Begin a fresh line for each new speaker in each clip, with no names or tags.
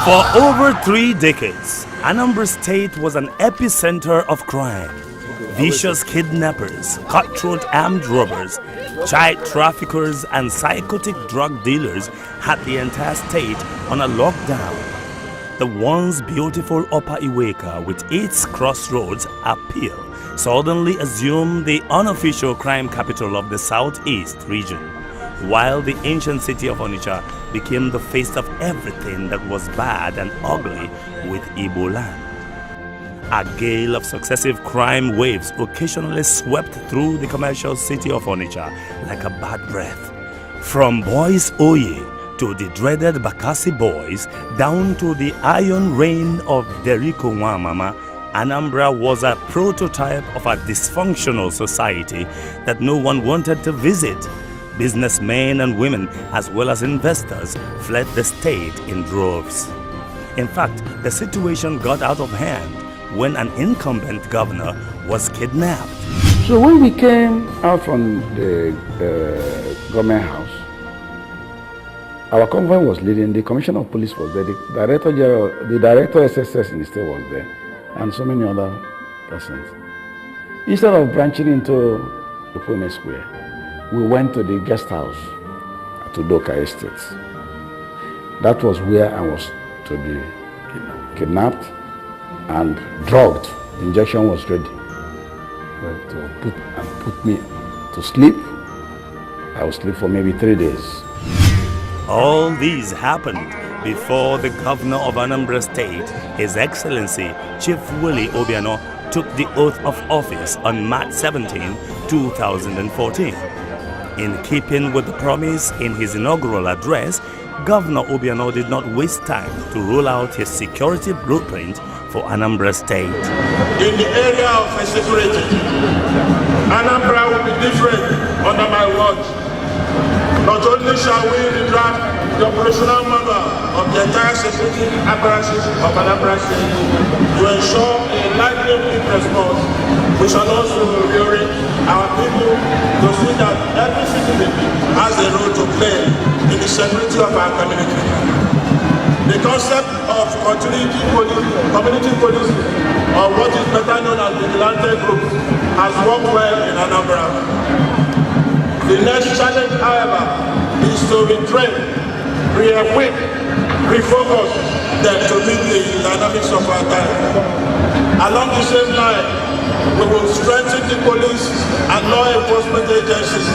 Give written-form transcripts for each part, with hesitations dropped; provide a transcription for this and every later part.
For over 3 decades, Anambra State was an epicenter of crime. Vicious kidnappers, cutthroat armed robbers, child traffickers, and psychotic drug dealers had the entire state on a lockdown. The once beautiful Upper Iweka, with its crossroads appeal, suddenly assumed the unofficial crime capital of the southeast region, while the ancient city of Onitsha became the face of everything that was bad and ugly with Igbo land. A gale of successive crime waves occasionally swept through the commercial city of Onitsha like a bad breath. From Boys Oye to the dreaded Bakassi Boys, down to the iron reign of Deriko Nwamama, Anambra was a prototype of a dysfunctional society that no one wanted to visit. Businessmen and women, as well as investors, fled the state in droves. In fact, the situation got out of hand when an incumbent governor was kidnapped.
So when we came out from the government house, our convoy was leading, the commissioner of police was there, the director SSS in the state was there, and so many other persons. Instead of branching into the Pune Square, we went to the guest house to Doka Estates. That was where I was to be kidnapped and drugged. The injection was ready to put me to sleep. I would sleep for maybe 3 days.
All these happened before the governor of Anambra State, His Excellency Chief Willie Obiano, took the oath of office on March 17, 2014. In keeping with the promise in his inaugural address, Governor Obiano did not waste time to roll out his security blueprint for Anambra State.
In the area of security, Anambra will be different under my watch. Not only shall we redraft the operational model of the entire security apparatus of Anambra State to ensure a lightning response, we shall also reorient our people to see that every citizen has a role to play in the security of our community. The concept of community policing, or what is better known as vigilante groups, has worked well in Anambra. The next challenge, however, is to retrain, re-equip, refocus them to meet the dynamics of our time. Along the same line, we will strengthen the police and law enforcement agencies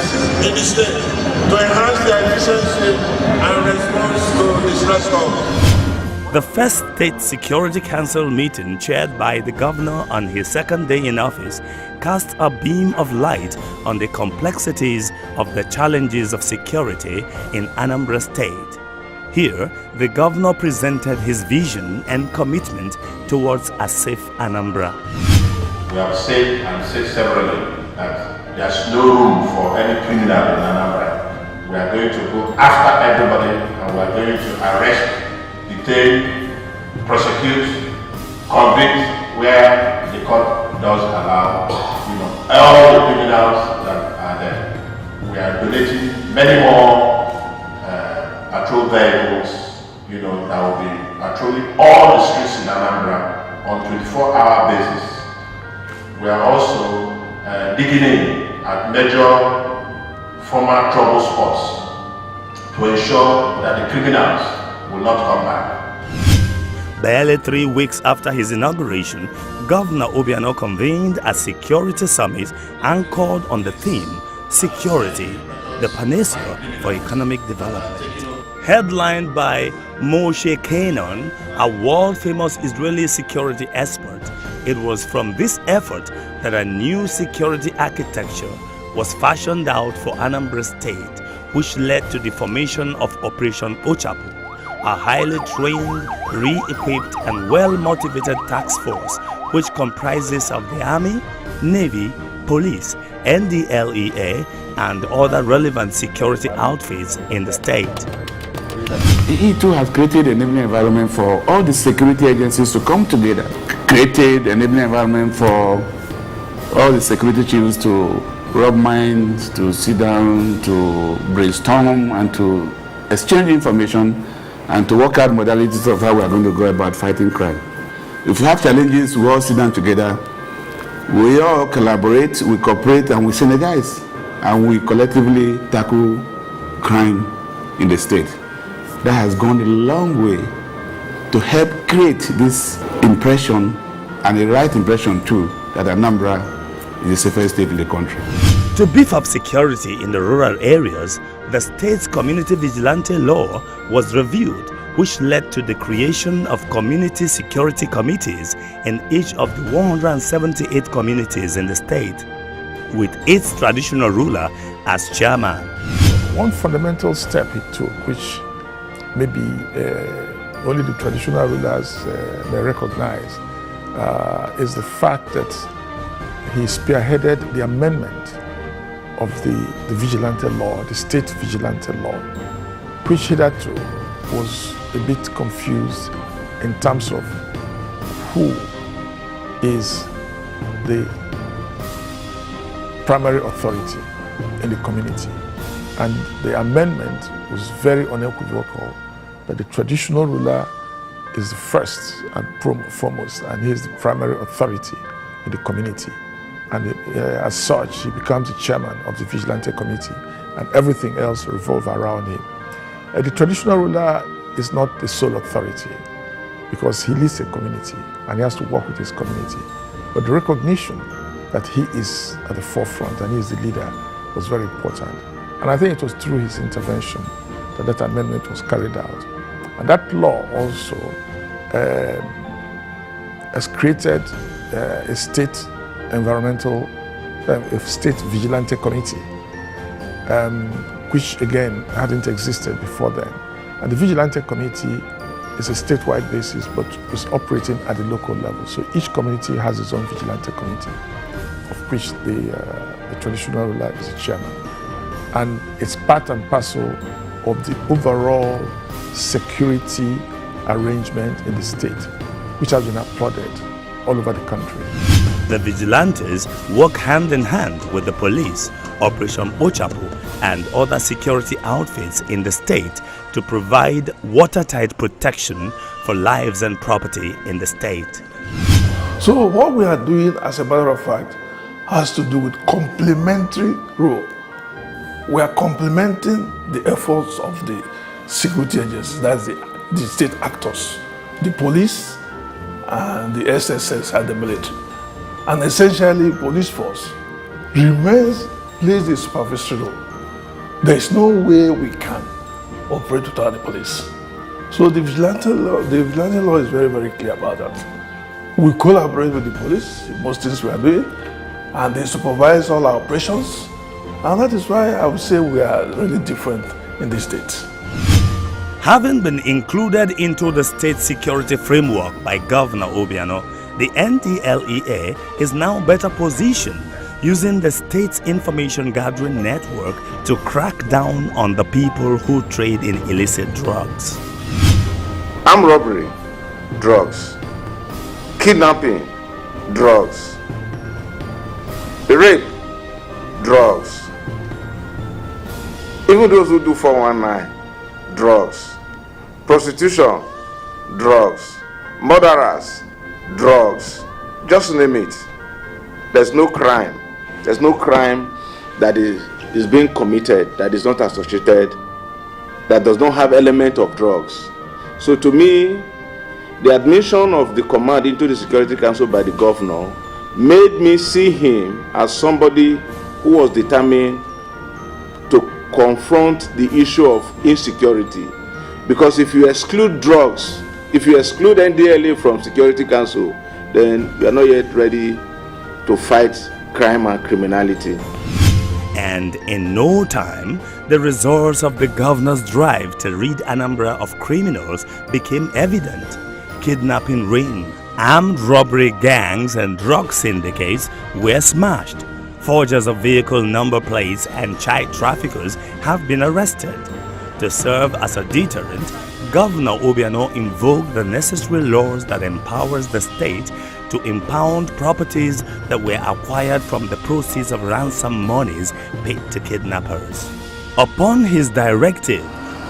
in the state to enhance their efficiency and response to distress calls.
The first State Security Council meeting, chaired by the governor on his second day in office, cast a beam of light on the complexities of the challenges of security in Anambra State. Here, the governor presented his vision and commitment towards a safe Anambra.
We have said and said severally that there's no room for any criminal in Anambra. We are going to go after everybody, and we are going to arrest, detain, prosecute, convict where the court does allow, all the criminals that are there. We are donating many more patrol vehicles, that will be patrolling all the streets in Anambra on 24-hour basis. We are also digging in at major former trouble spots to ensure that the criminals will not come back.
Barely 3 weeks after his inauguration, Governor Obiano convened a security summit anchored on the theme, Security, the Panacea for Economic Development. Headlined by Moshe Kanon, a world-famous Israeli security expert, it was from this effort that a new security architecture was fashioned out for Anambra State, which led to the formation of Operation Ochapu, a highly trained, re-equipped and well-motivated task force which comprises of the Army, Navy, Police, NDLEA and other relevant security outfits in the state.
The E2 has created an enabling environment for all the security agencies to come together, created an enabling environment for all the security chiefs to rub minds, to sit down, to brainstorm and to exchange information and to work out modalities of how we are going to go about fighting crime. If we have challenges, we all sit down together, we all collaborate, we cooperate, and we synergize, and we collectively tackle crime in the state. That has gone a long way to help create this impression, and a right impression too, that Anambra is the safest state in the country.
To beef up security in the rural areas, the state's community vigilante law was reviewed, which led to the creation of community security committees in each of the 178 communities in the state, with its traditional ruler as chairman.
One fundamental step he took, which maybe only the traditional rulers may recognize, is the fact that he spearheaded the amendment of the vigilante law, the state vigilante law, which hitherto was a bit confused in terms of who is the primary authority in the community. And the amendment was very unequivocal that the traditional ruler is the first and foremost, and he is the primary authority in the community. And as such, he becomes the chairman of the vigilante committee, and everything else revolves around him. The traditional ruler is not the sole authority because he leads a community and he has to work with his community. But the recognition that he is at the forefront and he is the leader was very important. And I think it was through his intervention that that amendment was carried out. And that law also has created a state environmental, a state vigilante committee, which again hadn't existed before then. And the vigilante committee is a statewide basis, but is operating at the local level. So each community has its own vigilante committee, of which the traditional ruler is the chairman. And it's part and parcel of the overall security arrangement in the state, which has been applauded all over the country.
The vigilantes work hand in hand with the police, Operation Ochapu, and other security outfits in the state to provide watertight protection for lives and property in the state.
So what we are doing, as a matter of fact, has to do with complementary role. We are complementing the efforts of the security agencies, that's the state actors, the police and the SSS and the military. And essentially, police force plays the supervisory role. There is no way we can operate without the police. So the vigilante law is very, very clear about that. We collaborate with the police in most things we are doing, and they supervise all our operations. And that is why I would say we are really different in this state.
Having been included into the state security framework by Governor Obiano, the NDLEA is now better positioned, using the state's information gathering network to crack down on the people who trade in illicit drugs.
Armed robbery, drugs. Kidnapping, drugs. Rape, drugs. Even those who do 419, drugs. Prostitution, drugs. Murderers, drugs. Just name it. There's no crime. There's no crime that is being committed that is not associated, that does not have element of drugs. So to me, the admission of the command into the Security Council by the governor made me see him as somebody who was determined to confront the issue of insecurity. Because if you exclude drugs, if you exclude NDLA from Security Council, then you are not yet ready to fight crime and criminality.
And in no time, the results of the governor's drive to rid Anambra of criminals became evident. Kidnapping ring, armed robbery gangs and drug syndicates were smashed. Forgers of vehicle number plates and child traffickers have been arrested. To serve as a deterrent, Governor Obiano invoked the necessary laws that empowers the state to impound properties that were acquired from the proceeds of ransom monies paid to kidnappers. Upon his directive,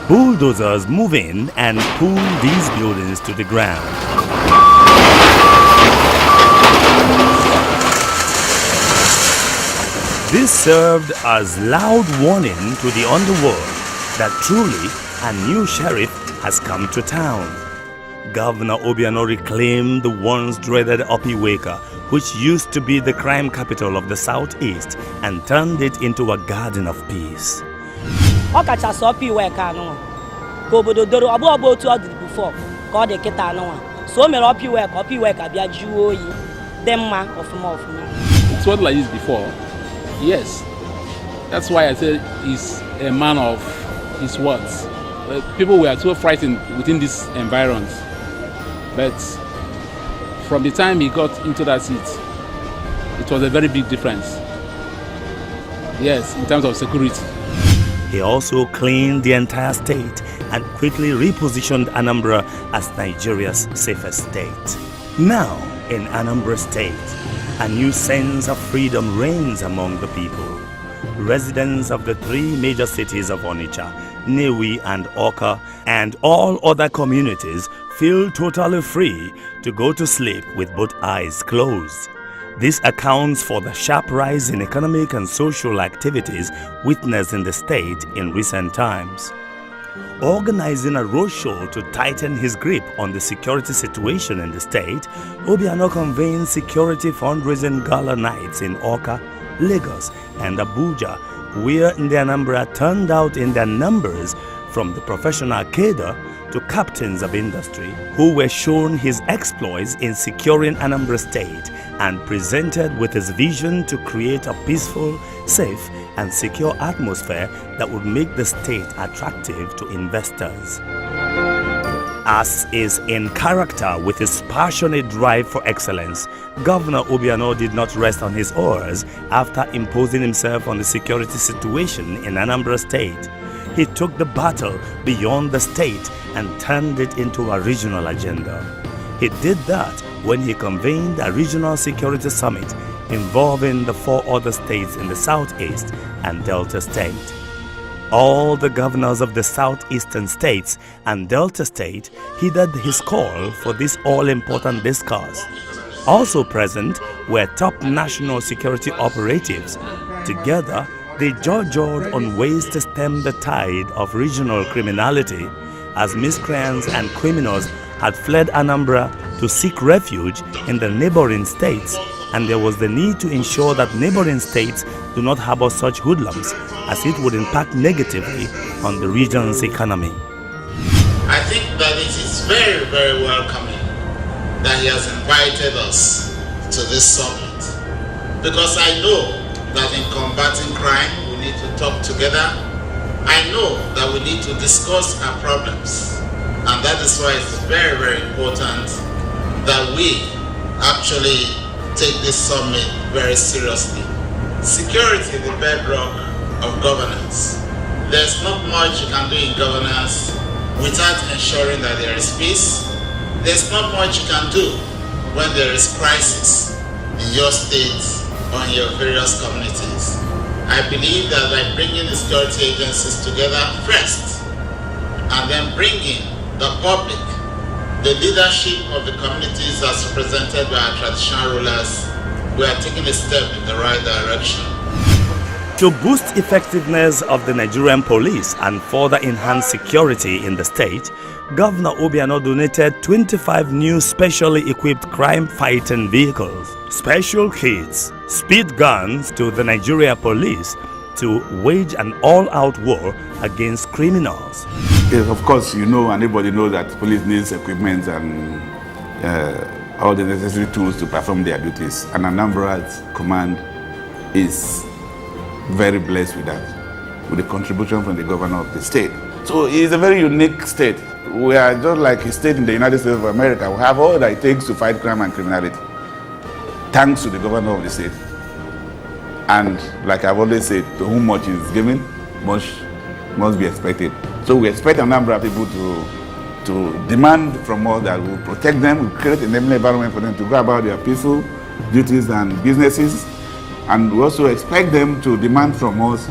Bulldozers move in and pull these buildings to the ground. This served as loud warning to the underworld that truly a new sheriff has come to town. Governor Obiano reclaimed the once dreaded Opiweka, which used to be the crime capital of the southeast, and turned it into a garden of peace.
Okachasi Opiweka no ko obodo doro obo otu ọ dị before ka ọ dị kịta no so o mere Opiweka bịa juo oyi dị mma ọfụma.
It's what like this before. Yes, that's why I said he's a man of his words. People were so frightened within this environment, but from the time he got into that seat, it was a very big difference. Yes, in terms of security.
He also cleaned the entire state and quickly repositioned Anambra as Nigeria's safest state. Now, in Anambra State, a new sense of freedom reigns among the people. Residents of the three major cities of Onitsha, Nnewi and Awka, and all other communities feel totally free to go to sleep with both eyes closed. This accounts for the sharp rise in economic and social activities witnessed in the state in recent times. Organizing a roadshow to tighten his grip on the security situation in the state, Obiano convened security fundraising gala nights in Awka, Lagos, and Abuja, where the Anambra turned out in their numbers from the professional cadre to captains of industry who were shown his exploits in securing Anambra State and presented with his vision to create a peaceful, safe, and secure atmosphere that would make the state attractive to investors. As is in character with his passionate drive for excellence, Governor Obiano did not rest on his oars after imposing himself on the security situation in Anambra State. He took the battle beyond the state and turned it into a regional agenda. He did that when he convened a regional security summit involving the 4 other states in the Southeast and Delta State. All the governors of the southeastern states and Delta State heeded his call for this all-important discourse. Also present were top national security operatives. Together, they judged on ways to stem the tide of regional criminality, as miscreants and criminals had fled Anambra to seek refuge in the neighboring states, and there was the need to ensure that neighboring states do not harbor such hoodlums, as it would impact negatively on the region's economy.
I think that it is very, very welcoming that he has invited us to this summit, because I know that in combating crime we need to talk together. I know that we need to discuss our problems, and that is why it's very, very important that we actually take this summit very seriously. Security is the bedrock of governance. There's not much you can do in governance without ensuring that there is peace. There's not much you can do when there is crisis in your state or in your various communities. I believe that by bringing the security agencies together first, and then bringing the public, the leadership of the communities as represented by our traditional rulers, we are taking a step in the right direction.
To boost effectiveness of the Nigerian police and further enhance security in the state, Governor Obiano donated 25 new specially equipped crime-fighting vehicles, special kits, speed guns to the Nigeria police to wage an all-out war against criminals.
Yes, of course, you know, and everybody knows that police needs equipment and all the necessary tools to perform their duties. And Anambra's command is very blessed with that, with the contribution from the governor of the state. So it's a very unique state. We are just like a state in the United States of America. We have all that it takes to fight crime and criminality, thanks to the governor of the state. And like I've always said, to whom much is given, much must be expected. So we expect a number of people to demand from us that we protect them, we create an enabling environment for them to go about their peaceful duties and businesses. And we also expect them to demand from us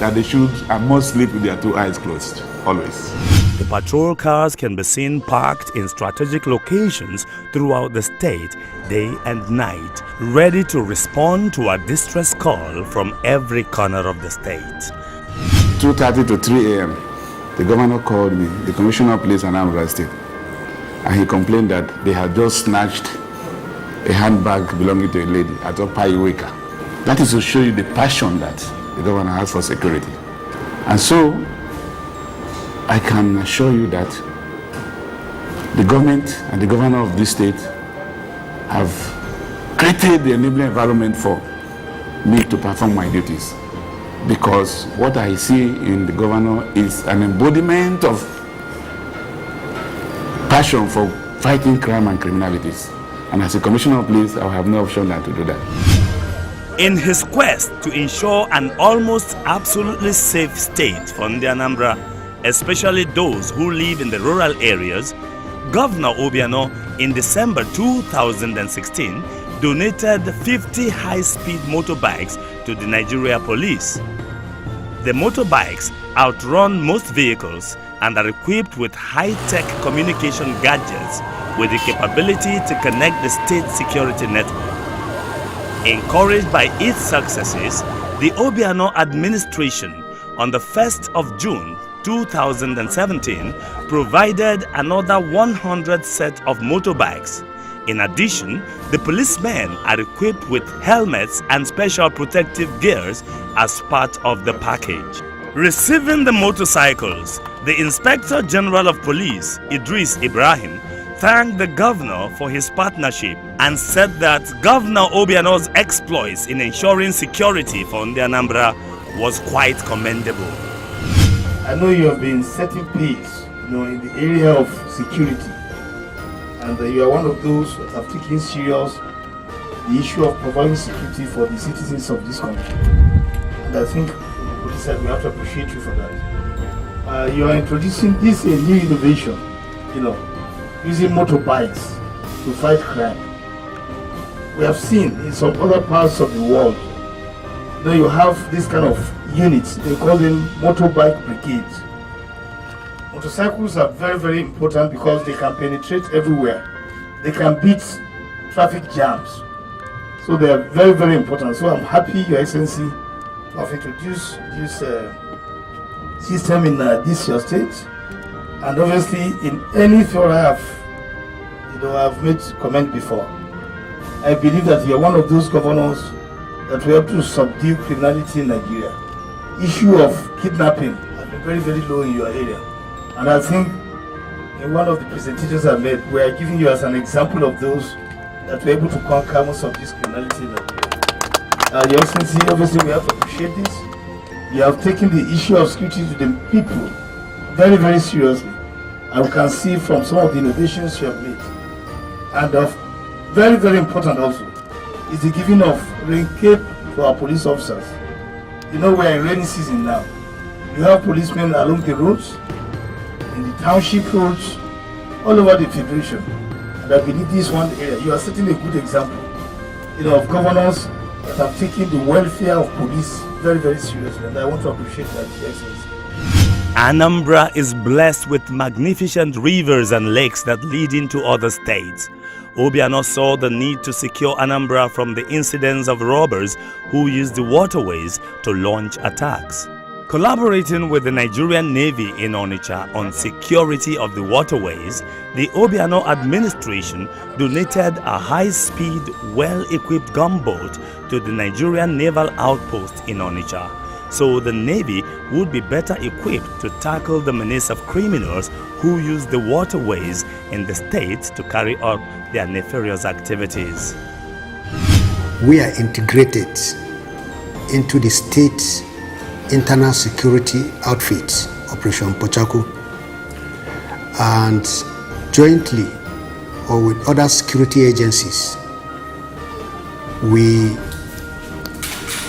that they should and must sleep with their 2 eyes closed.
always.
The patrol cars can be seen parked in strategic locations throughout the state, day and night, ready to respond to a distress call from every corner of the state.
2:30 to 3 a.m., the governor called me, the commissioner of police in Anambra State, and he complained that they had just snatched a handbag belonging to a lady at Opaiweka. That is to show you the passion that the governor has for security. And so, I can assure you that the government and the governor of this state have created the enabling environment for me to perform my duties. Because what I see in the governor is an embodiment of passion for fighting crime and criminalities. And as a commissioner of police, I will have no option than to do that.
In his quest to ensure an almost absolutely safe state for the Anambra, especially those who live in the rural areas, Governor Obiano in December 2016 donated 50 high-speed motorbikes to the Nigeria police. The motorbikes outrun most vehicles and are equipped with high-tech communication gadgets with the capability to connect the state security network. Encouraged by its successes, the Obiano administration on the 1st of June 2017 provided another 100 set of motorbikes. In addition, the policemen are equipped with helmets and special protective gears as part of the package. Receiving the motorcycles, the Inspector General of Police, Idris Ibrahim, thanked the governor for his partnership and said that Governor Obiano's exploits in ensuring security for the Anambra was quite commendable.
I know you have been setting pace, in the area of security, and you are one of those that have taken serious the issue of providing security for the citizens of this country. And I think we said we have to appreciate you for that. You are introducing this new innovation, using motorbikes to fight crime. We have seen in some other parts of the world, you have this kind of units, they call them motorbike brigades. Motorcycles are very, very important because they can penetrate everywhere. They can beat traffic jams. So they are very, very important. So I'm happy, Your Excellency, to have introduced this system in this your state. And obviously, in any field I've made comment before. I believe that you are one of those governors that will help to subdue criminality in Nigeria. Issue of kidnapping has been very, very low in your area. And I think in one of the presentations I made, we are giving you as an example of those that were able to conquer most of this criminality in Nigeria. Your Excellency, obviously we have to appreciate this. You have taken the issue of security to the people very, very seriously. And we can see from some of the innovations you have made. And very, very important also is the giving of rain cape to our police officers. We are in rainy season now. You have policemen along the roads, in the township roads, all over the federation. And I believe this one area, you are setting a good example, of governors that have taken the welfare of police very, very seriously. And I want to appreciate that, Your Excellency.
Anambra is blessed with magnificent rivers and lakes that lead into other states. Obiano saw the need to secure Anambra from the incidents of robbers who use the waterways to launch attacks. Collaborating with the Nigerian Navy in Onitsha on security of the waterways, the Obiano administration donated a high-speed, well-equipped gunboat to the Nigerian Naval Outpost in Onitsha, so the Navy would be better equipped to tackle the menace of criminals who use the waterways in the state to carry out their nefarious activities.
We are integrated into the state's internal security outfit, Operation Pochaku, and jointly or with other security agencies, we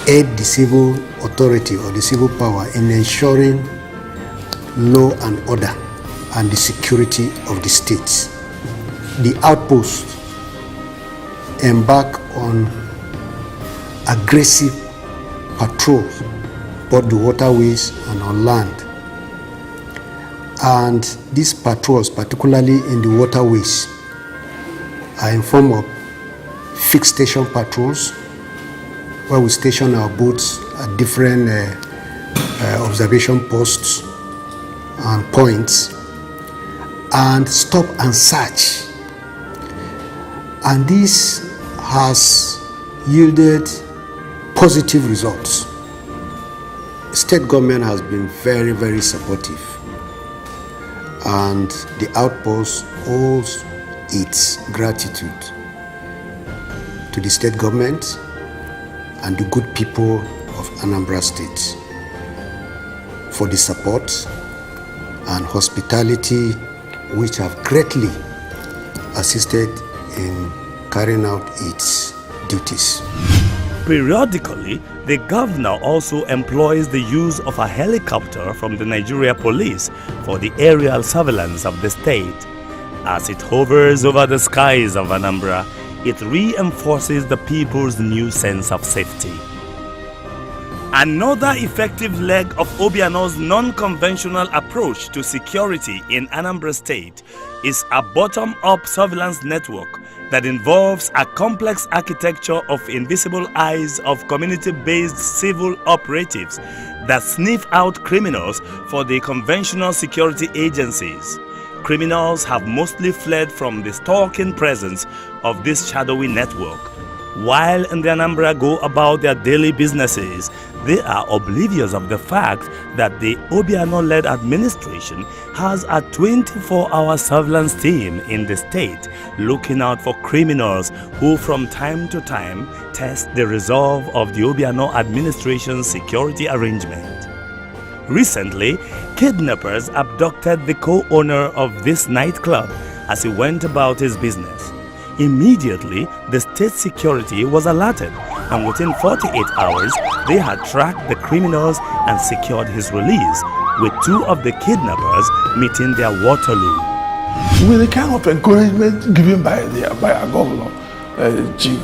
aid the civil authority or the civil power in ensuring law and order and the security of the states. The outpost embark on aggressive patrols both the waterways and on land. And these patrols, particularly in the waterways, are in form of fixed station patrols, where we station our boats at different observation posts and points, and stop and search. And this has yielded positive results. State government has been very, very supportive, and the outpost owes its gratitude to the state government and the good people of Anambra State for the support and hospitality which have greatly assisted in carrying out its duties.
Periodically, the governor also employs the use of a helicopter from the Nigeria police for the aerial surveillance of the state. As it hovers over the skies of Anambra, it reinforces the people's new sense of safety. Another effective leg of Obiano's non-conventional approach to security in Anambra State is a bottom-up surveillance network that involves a complex architecture of invisible eyes of community-based civil operatives that sniff out criminals for the conventional security agencies. Criminals have mostly fled from the stalking presence of this shadowy network. While in the Anambra go about their daily businesses, they are oblivious of the fact that the Obiano-led administration has a 24-hour surveillance team in the state looking out for criminals who from time to time test the resolve of the Obiano administration's security arrangement. Recently, kidnappers abducted the co-owner of this nightclub as he went about his business. Immediately, the state security was alerted, and within 48 hours, they had tracked the criminals and secured his release, with two of the kidnappers meeting their Waterloo.
With the kind of encouragement given by our governor, Chief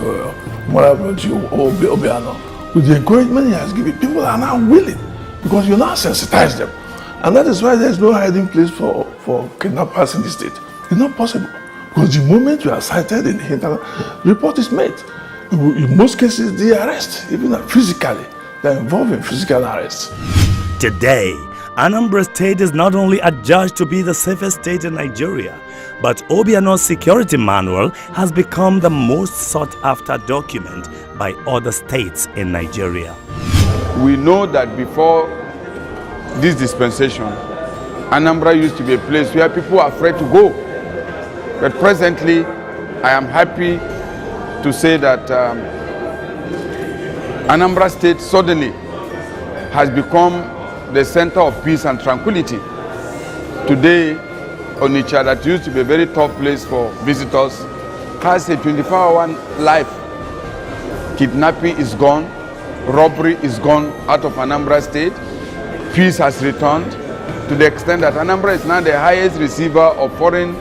Obiano, with the encouragement he has given, people are now willing, because you now sensitize them. And that is why there is no hiding place for kidnappers in the state. It's not possible. Because the moment you are cited in the report is made. In most cases, they arrest, even physically. They are involved in physical arrests.
Today, Anambra State is not only adjudged to be the safest state in Nigeria, but Obiano's security manual has become the most sought-after document by other states in Nigeria.
We know that before this dispensation, Anambra used to be a place where people are afraid to go. But presently, I am happy to say that Anambra State suddenly has become the center of peace and tranquility. Today, Onitsha, that used to be a very tough place for visitors, has a 24-hour life. Kidnapping is gone, robbery is gone out of Anambra State, peace has returned to the extent that Anambra is now the highest receiver of foreign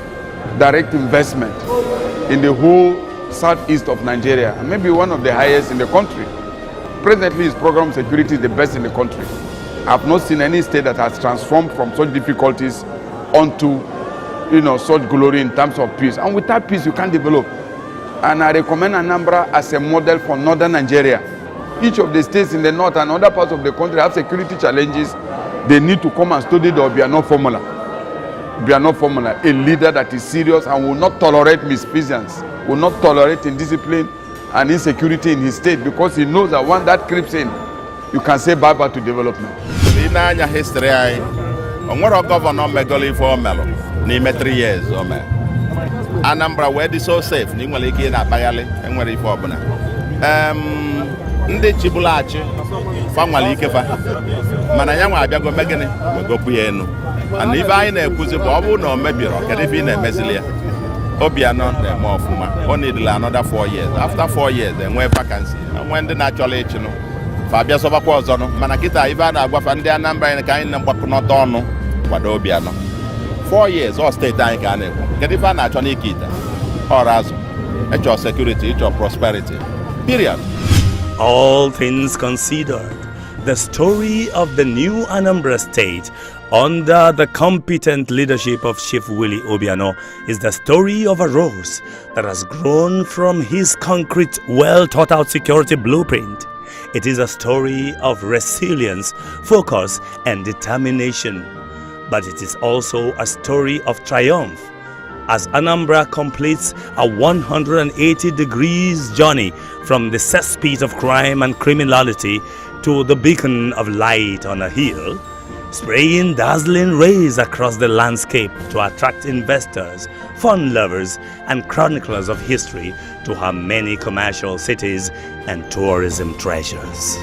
direct investment in the whole southeast of Nigeria, and maybe one of the highest in the country. Presently, its program security is the best in the country. I have not seen any state that has transformed from such difficulties onto, such glory in terms of peace. And without peace, you can't develop. And I recommend Anambra as a model for northern Nigeria. Each of the states in the north and other parts of the country have security challenges. They need to come and study the Obiano formula. Obiano formula, a leader that is serious and will not tolerate misfeasance, will not tolerate indiscipline and insecurity in his state, because he knows that when that creeps in, you can say bye-bye to development.
In our history, onwere governor megoli for melo n'ime 3 years o me. Anambra where dị so safe na nwere ike na abayali enwere ife ọbụla. Ndị chibulachi fa nwale ike fa. Mana ya nwa abịago megini wegopu ya enu. And ife anyị na-ekwuzi bụ ọ bụrụ na o mebiro kedu ife ị na-emezili ya. Obiano na-eme ọfụma. O needle another 4 years. After 4 years enwe vacancy. Enwe ndị na-achọla ịchịnụ. Fabia sobakwa ọzọ nụ. Mana kịta ife a na-agwafa ndị Anambra anyị ka anyị na-mgbakọnọta ọnụ kwado Obiano. 4 years all state anyị ka a na-ekwu. Kedu ife a na-achọ n'ike ite? Ọrụ azụ. Ịchọ security, ịchọ prosperity. Period.
All things considered, the story of the new Anambra State Under the competent leadership of Chief Willie Obiano is the story of a rose that has grown from his concrete, well-thought-out security blueprint. It is a story of resilience, focus, and determination. But it is also a story of triumph, as Anambra completes a 180 degrees journey from the cesspit of crime and criminality to the beacon of light on a hill, spraying dazzling rays across the landscape to attract investors, fun lovers, and chroniclers of history to her many commercial cities and tourism treasures.